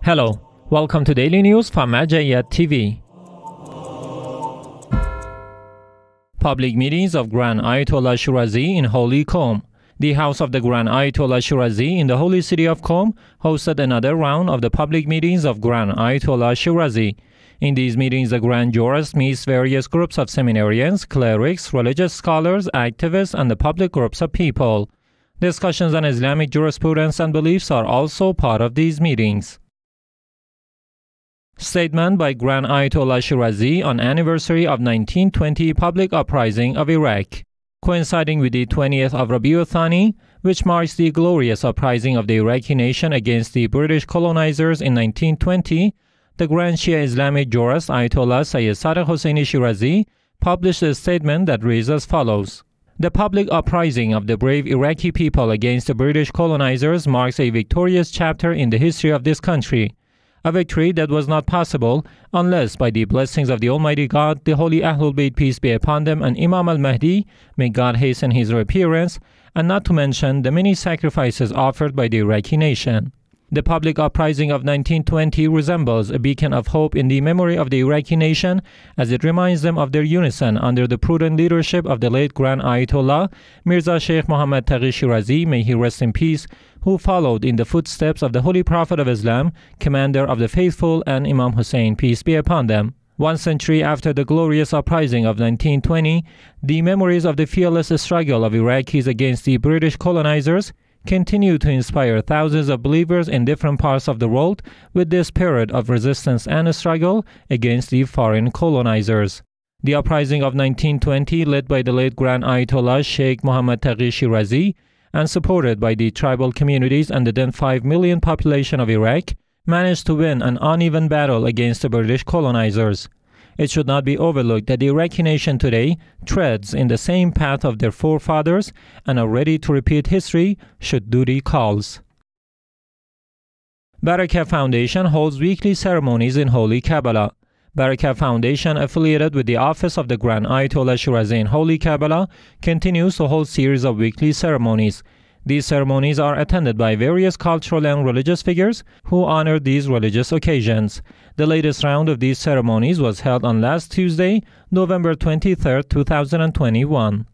Hello, welcome to Daily News from Majayat TV. Public meetings of Grand Ayatollah Shirazi in Holy Qom. The house of the Grand Ayatollah Shirazi in the holy city of Qom hosted another round of the public meetings of Grand Ayatollah Shirazi. In these meetings, the Grand Jurist meets various groups of seminarians, clerics, religious scholars, activists, and the public groups of people. Discussions on Islamic jurisprudence and beliefs are also part of these meetings. Statement by Grand Ayatollah Shirazi on anniversary of 1920 public uprising of Iraq. Coinciding with the 20th of Rabi-Thani, which marks the glorious uprising of the Iraqi nation against the British colonizers in 1920, the Grand Shia Islamic jurist Ayatollah Sayyid Hussein Shirazi published a statement that reads as follows. The public uprising of the brave Iraqi people against the British colonizers marks a victorious chapter in the history of this country. A victory that was not possible unless by the blessings of the Almighty God, the Holy Ahlul Bayt, peace be upon them, and Imam al-Mahdi, may God hasten his reappearance, and not to mention the many sacrifices offered by the Iraqi nation. The public uprising of 1920 resembles a beacon of hope in the memory of the Iraqi nation, as it reminds them of their unison under the prudent leadership of the late Grand Ayatollah, Mirza Sheikh Muhammad Taqi Shirazi, may he rest in peace, who followed in the footsteps of the Holy Prophet of Islam, Commander of the Faithful, and Imam Hussain, peace be upon them. 1 century after the glorious uprising of 1920, the memories of the fearless struggle of Iraqis against the British colonizers continue to inspire thousands of believers in different parts of the world with the spirit of resistance and struggle against the foreign colonizers. The uprising of 1920, led by the late Grand Ayatollah Sheikh Muhammad Taqi Shirazi and supported by the tribal communities and the then 5 million population of Iraq, managed to win an uneven battle against the British colonizers. It should not be overlooked that the Iraqi nation today treads in the same path of their forefathers and are ready to repeat history should duty calls. Baraka Foundation holds weekly ceremonies in Holy Karbala. Baraka Foundation, affiliated with the office of the Grand Ayatollah Shirazi in Holy Karbala, continues to hold series of weekly ceremonies. These ceremonies are attended by various cultural and religious figures who honor these religious occasions. The latest round of these ceremonies was held on last Tuesday, November 23, 2021.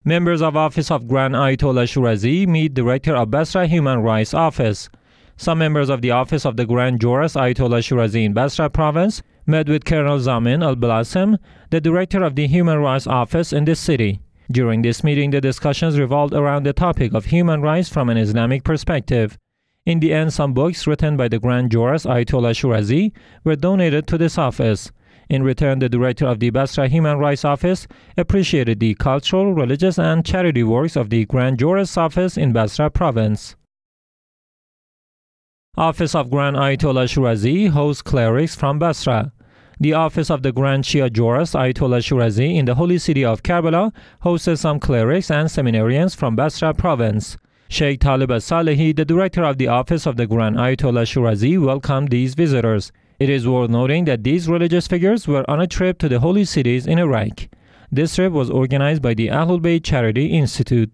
Members of Office of Grand Ayatollah Shirazi meet Director of Basra Human Rights Office. Some members of the Office of the Grand Jurist Ayatollah Shirazi in Basra Province met with Colonel Zamin al-Blasem, the Director of the Human Rights Office in this city. During this meeting, the discussions revolved around the topic of human rights from an Islamic perspective. In the end, some books written by the Grand Jurist Ayatollah Shirazi were donated to this office. In return, the director of the Basra Human Rights Office appreciated the cultural, religious, and charity works of the Grand Jurist's Office in Basra Province. Office of Grand Ayatollah Shirazi hosts clerics from Basra. The office of the Grand Shia Jurist Ayatollah Shirazi in the holy city of Karbala hosted some clerics and seminarians from Basra Province. Sheikh Talib al-Salehi, the director of the office of the Grand Ayatollah Shirazi, welcomed these visitors. It is worth noting that these religious figures were on a trip to the holy cities in Iraq. This trip was organized by the Ahlul Bayt Charity Institute.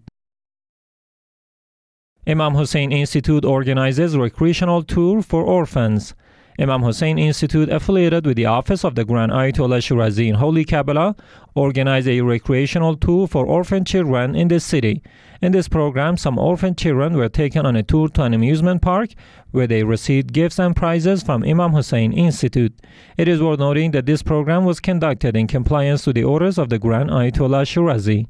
Imam Hussain Institute organizes Recreational tour for orphans. Imam Hussain Institute, affiliated with the office of the Grand Ayatollah Shirazi in Holy Karbala, organized a recreational tour for orphan children in this city. In this program, some orphan children were taken on a tour to an amusement park where they received gifts and prizes from Imam Hussain Institute. It is worth noting that this program was conducted in compliance to the orders of the Grand Ayatollah Shirazi.